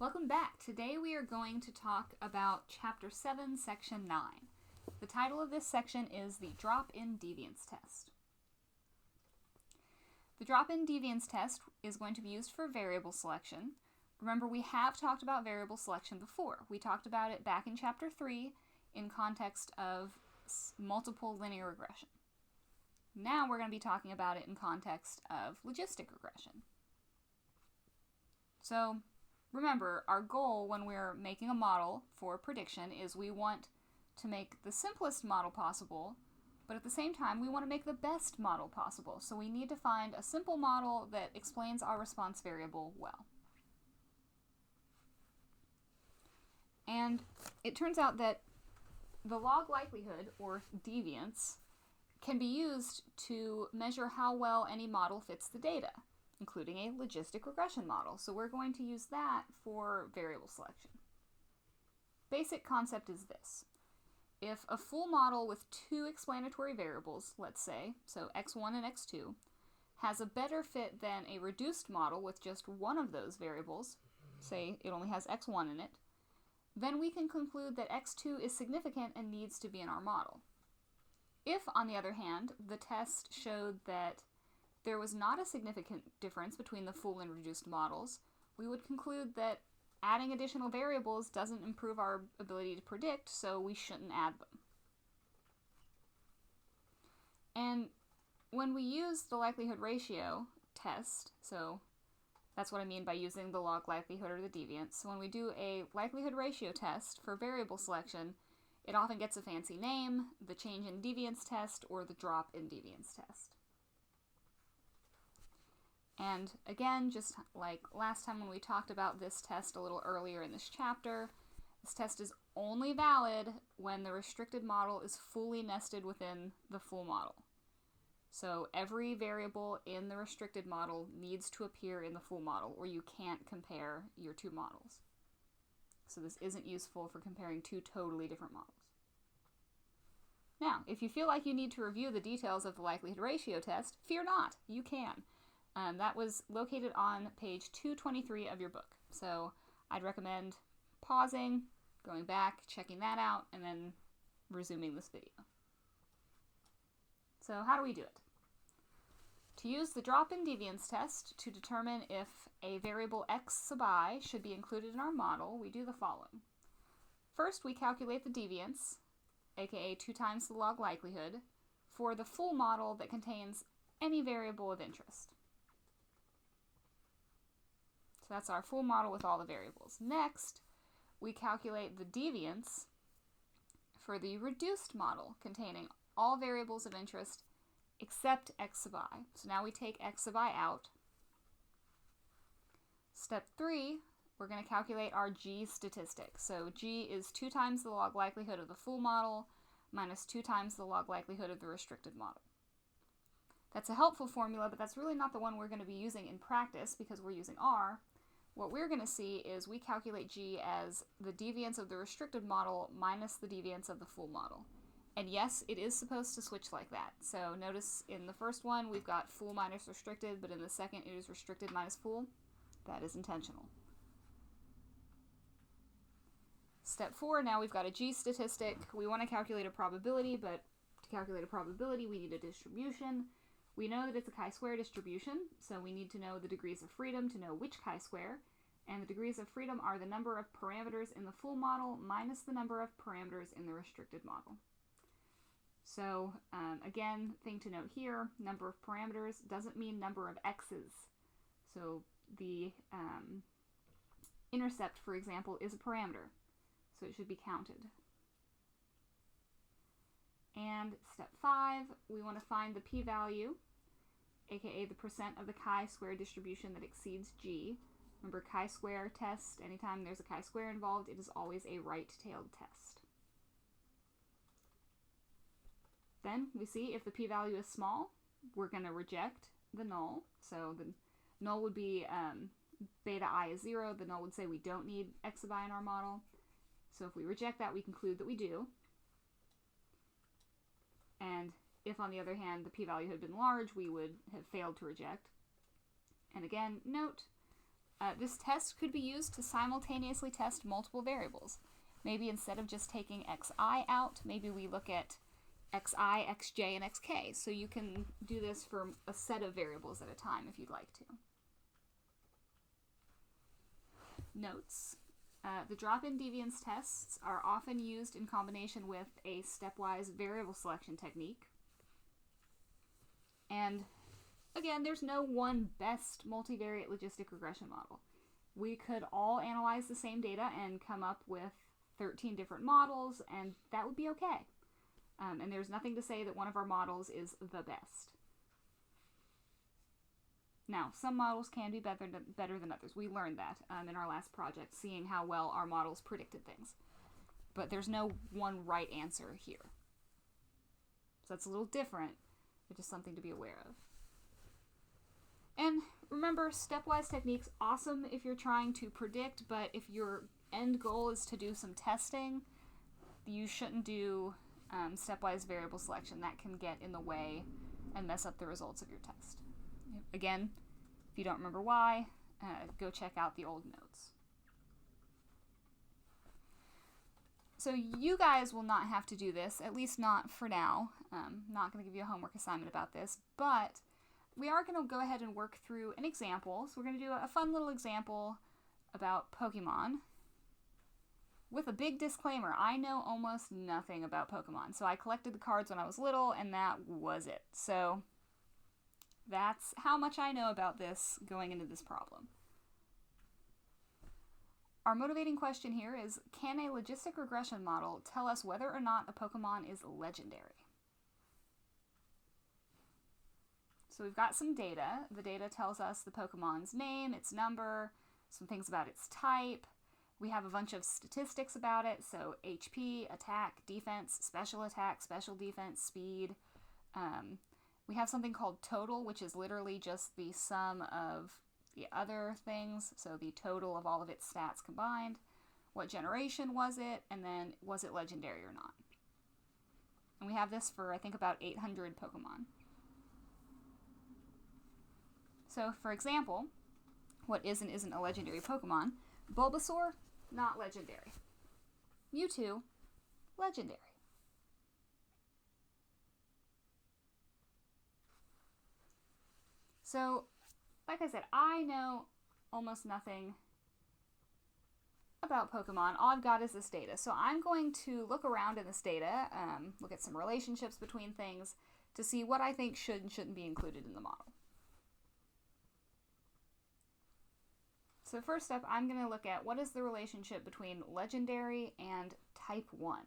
Welcome back. Today we are going to talk about Chapter 7, Section 9. The title of this section is the Drop-in Deviance Test. The drop-in deviance test is going to be used for variable selection. Remember, we have talked about variable selection before. We talked about it back in Chapter 3 in context of multiple linear regression. Now we're going to be talking about it in context of logistic regression. So, remember, our goal when we're making a model for prediction is we want to make the simplest model possible, but at the same time we want to make the best model possible. So we need to find a simple model that explains our response variable well. And it turns out that the log likelihood, or deviance, can be used to measure how well any model fits the data, including a logistic regression model. So we're going to use that for variable selection. Basic concept is this. If a full model with two explanatory variables, let's say, so x1 and x2, has a better fit than a reduced model with just one of those variables, say it only has x1 in it, then we can conclude that x2 is significant and needs to be in our model. If, on the other hand, the test showed that there was not a significant difference between the full and reduced models, we would conclude that adding additional variables doesn't improve our ability to predict, so we shouldn't add them. And when we use the likelihood ratio test, so that's what I mean by using the log likelihood or the deviance. So when we do a likelihood ratio test for variable selection, it often gets a fancy name, the change in deviance test or the drop in deviance test. And again, just like last time when we talked about this test a little earlier in this chapter, this test is only valid when the restricted model is fully nested within the full model. So every variable in the restricted model needs to appear in the full model, or you can't compare your two models. So this isn't useful for comparing two totally different models. Now, if you feel like you need to review the details of the likelihood ratio test, fear not, you can. That was located on page 223 of your book. So I'd recommend pausing, going back, checking that out, and then resuming this video. So how do we do it? To use the drop-in deviance test to determine if a variable x sub I should be included in our model, we do the following. First, we calculate the deviance, aka 2 times the log likelihood, for the full model that contains any variable of interest. So that's our full model with all the variables. Next, we calculate the deviance for the reduced model containing all variables of interest except x sub I. So now we take x sub I out. Step 3, we're going to calculate our G statistic. So G is 2 times the log likelihood of the full model minus 2 times the log likelihood of the restricted model. That's a helpful formula, but that's really not the one we're going to be using in practice because we're using R. What we're going to see is we calculate G as the deviance of the restricted model minus the deviance of the full model. And yes, it is supposed to switch like that. So notice in the first one we've got full minus restricted, but in the second it is restricted minus full. That is intentional. Step 4, now we've got a G statistic. We want to calculate a probability, but to calculate a probability we need a distribution. We know that it's a chi-square distribution, so we need to know the degrees of freedom to know which chi-square. And the degrees of freedom are the number of parameters in the full model minus the number of parameters in the restricted model. So again, thing to note here, number of parameters doesn't mean number of x's. So the intercept, for example, is a parameter, so it should be counted. And step 5, we want to find the p-value, aka the percent of the chi-square distribution that exceeds G. Remember, chi-square test, anytime there's a chi-square involved, it is always a right-tailed test. Then we see if the p-value is small, we're going to reject the null. So the null would be beta I is 0. The null would say we don't need x sub I in our model. So if we reject that, we conclude that we do. And if, on the other hand, the p-value had been large, we would have failed to reject. And again, note, This test could be used to simultaneously test multiple variables. Maybe instead of just taking xi out, maybe we look at xi, xj, and xk. So you can do this for a set of variables at a time if you'd like to. Notes. The drop-in deviance tests are often used in combination with a stepwise variable selection technique. And again, there's no one best multivariate logistic regression model. We could all analyze the same data and come up with 13 different models, and that would be okay. And there's nothing to say that one of our models is the best. Now, some models can be better than others. We learned that in our last project, seeing how well our models predicted things. But there's no one right answer here. So that's a little different, but just something to be aware of. And remember, stepwise techniques, awesome if you're trying to predict, but if your end goal is to do some testing, you shouldn't do stepwise variable selection. That can get in the way and mess up the results of your test. Again, if you don't remember why, go check out the old notes. So you guys will not have to do this, at least not for now. I'm not going to give you a homework assignment about this, but we are going to go ahead and work through an example. So we're going to do a fun little example about Pokemon. With a big disclaimer, I know almost nothing about Pokemon. So I collected the cards when I was little, and that was it. So that's how much I know about this going into this problem. Our motivating question here is, can a logistic regression model tell us whether or not a Pokemon is legendary? So we've got some data. The data tells us the Pokemon's name, its number, some things about its type. We have a bunch of statistics about it, so HP, attack, defense, special attack, special defense, speed. We have something called total, which is literally just the sum of the other things, so the total of all of its stats combined. What generation was it, and then was it legendary or not? And we have this for, I think, about 800 Pokemon. So, for example, what is and isn't a legendary Pokemon? Bulbasaur, not legendary. Mewtwo, legendary. So, like I said, I know almost nothing about Pokemon. All I've got is this data. So I'm going to look around in this data, look at some relationships between things to see what I think should and shouldn't be included in the model. So first up, I'm going to look at what is the relationship between legendary and type 1.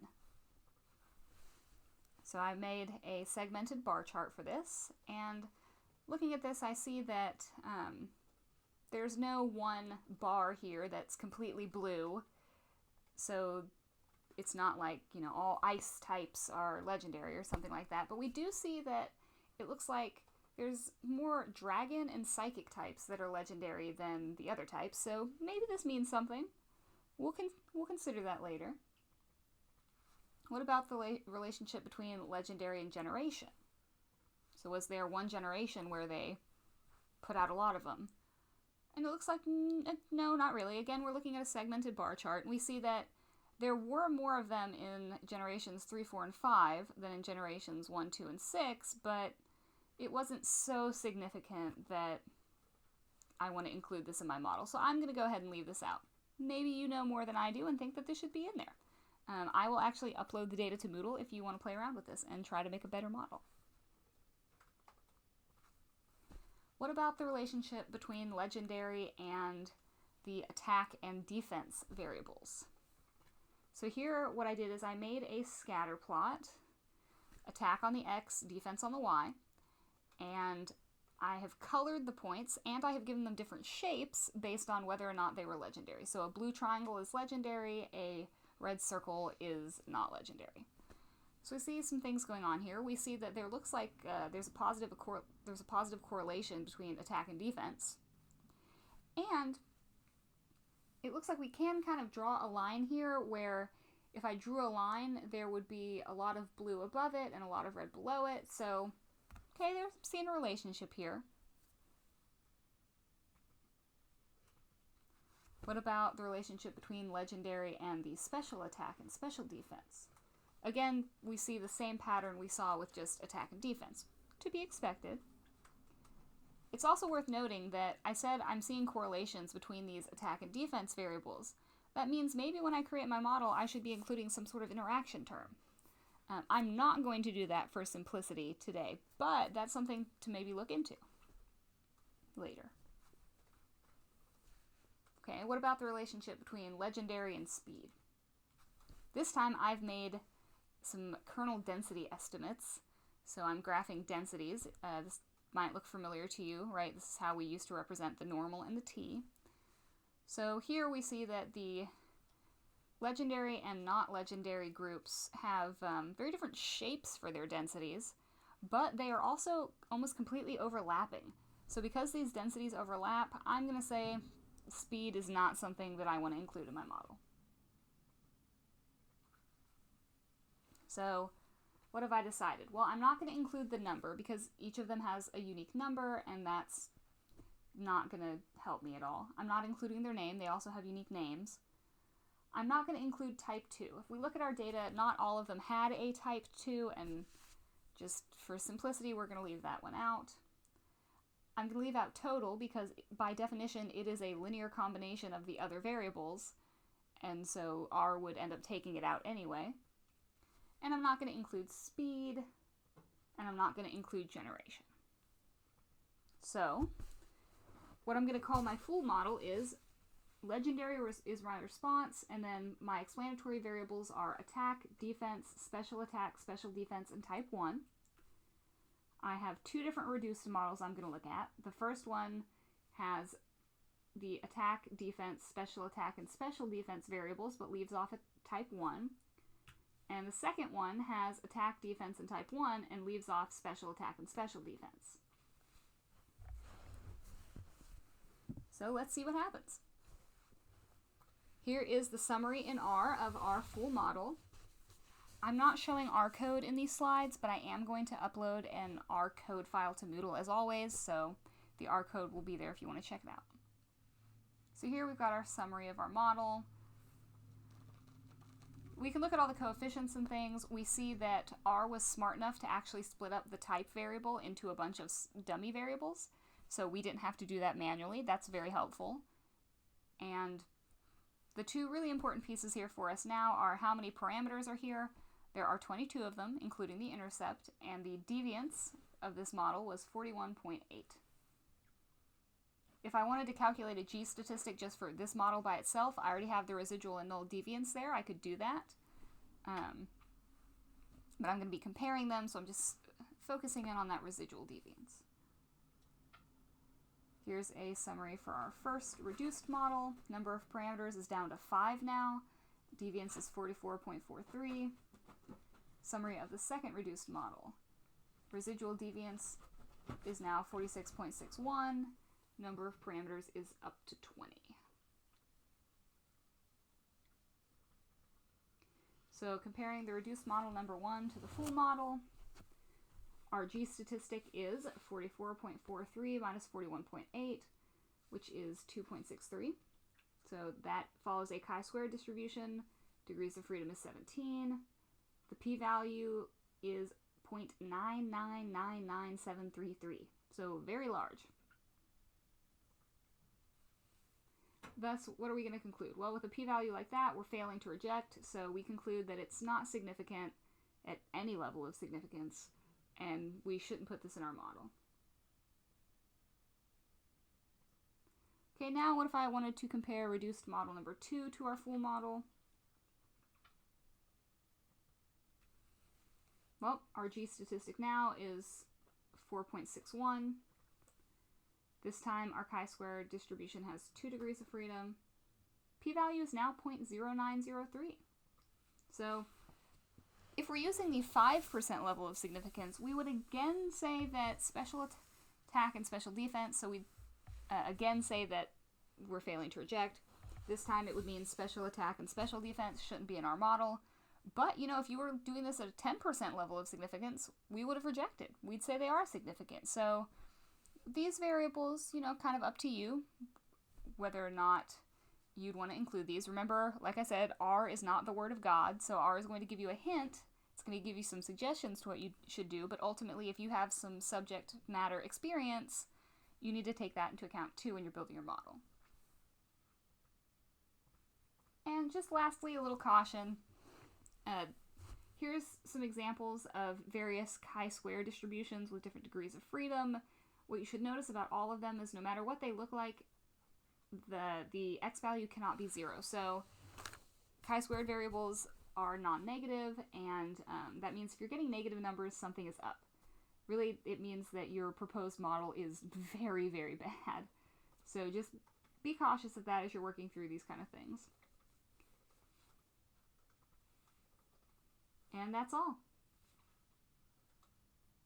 So I made a segmented bar chart for this, and looking at this, I see that there's no one bar here that's completely blue, so it's not like, all ice types are legendary or something like that, but we do see that it looks like there's more dragon and psychic types that are legendary than the other types, so maybe this means something. We'll consider that later. What about the relationship between legendary and generation? So was there one generation where they put out a lot of them? And it looks like, no, not really. Again, we're looking at a segmented bar chart, and we see that there were more of them in generations 3, 4, and 5 than in generations 1, 2, and 6, but it wasn't so significant that I want to include this in my model. So I'm going to go ahead and leave this out. Maybe you know more than I do and think that this should be in there. I will actually upload the data to Moodle if you want to play around with this and try to make a better model. What about the relationship between legendary and the attack and defense variables? So here what I did is I made a scatter plot, attack on the X, defense on the Y, and I have colored the points and I have given them different shapes based on whether or not they were legendary. So a blue triangle is legendary, a red circle is not legendary. So we see some things going on here. We see that there looks like there's a positive correlation between attack and defense. And it looks like we can kind of draw a line here where if I drew a line, there would be a lot of blue above it and a lot of red below it. So, okay, there's seeing a relationship here. What about the relationship between legendary and the special attack and special defense? Again, we see the same pattern we saw with just attack and defense. To be expected. It's also worth noting that I said I'm seeing correlations between these attack and defense variables. That means maybe when I create my model, I should be including some sort of interaction term. I'm not going to do that for simplicity today, but that's something to maybe look into later. Okay, what about the relationship between legendary and speed? This time I've made some kernel density estimates. So I'm graphing densities. This might look familiar to you, right? This is how we used to represent the normal and the t. So here we see that the legendary and not legendary groups have very different shapes for their densities, but they are also almost completely overlapping. So because these densities overlap, I'm going to say speed is not something that I want to include in my model. So what have I decided? Well, I'm not going to include the number because each of them has a unique number and that's not going to help me at all. I'm not including their name. They also have unique names. I'm not going to include type 2. If we look at our data, not all of them had a type 2, and just for simplicity, we're going to leave that one out. I'm going to leave out total because by definition, it is a linear combination of the other variables, and so R would end up taking it out anyway. And I'm not going to include speed, and I'm not going to include generation. So, what I'm going to call my full model is legendary is my response, and then my explanatory variables are attack, defense, special defense, and type 1. I have two different reduced models I'm going to look at. The first one has the attack, defense, and special defense variables, but leaves off at type 1. And the second one has attack, defense, and type 1, and leaves off special attack and special defense. So let's see what happens. Here is the summary in R of our full model. I'm not showing R code in these slides, but I am going to upload an R code file to Moodle as always, so the R code will be there if you want to check it out. So here we've got our summary of our model. We can look at all the coefficients and things. We see that R was smart enough to actually split up the type variable into a bunch of dummy variables, so we didn't have to do that manually. That's very helpful. And the two really important pieces here for us now are how many parameters are here. There are 22 of them, including the intercept, and the deviance of this model was 41.8. If I wanted to calculate a G statistic just for this model by itself, I already have the residual and null deviance there. I could do that. But I'm going to be comparing them, so I'm just focusing in on that residual deviance. Here's a summary for our first reduced model. Number of parameters is down to 5 now. Deviance is 44.43. Summary of the second reduced model. Residual deviance is now 46.61. Number of parameters is up to 20. So comparing the reduced model number 1 to the full model, our G statistic is 44.43 minus 41.8, which is 2.63. So that follows a chi-square distribution. Degrees of freedom is 17. The p-value is 0.9999733, so very large. Thus, what are we going to conclude? Well, with a p-value like that, we're failing to reject, so we conclude that it's not significant at any level of significance, and we shouldn't put this in our model. Okay, now what if I wanted to compare reduced model number 2 to our full model? Well, our G statistic now is 4.61. This time our chi-square distribution has 2 degrees of freedom. P-value is now 0.0903. So if we're using the 5% level of significance, we would again say that special attack and special defense, so we'd again say that we're failing to reject. This time it would mean special attack and special defense shouldn't be in our model. But, you know, if you were doing this at a 10% level of significance, we would have rejected. We'd say they are significant. So these variables, you know, kind of up to you whether or not you'd want to include these. Remember, like I said, R is not the word of God, so R is going to give you a hint. It's going to give you some suggestions to what you should do, but ultimately, if you have some subject matter experience, you need to take that into account too when you're building your model. And just lastly, a little caution. Here's some examples of various chi-square distributions with different degrees of freedom. What you should notice about all of them is no matter what they look like, the x value cannot be 0. So chi-squared variables are non-negative, and that means if you're getting negative numbers, something is up. Really, it means that your proposed model is very, very bad. So just be cautious of that as you're working through these kind of things. And that's all.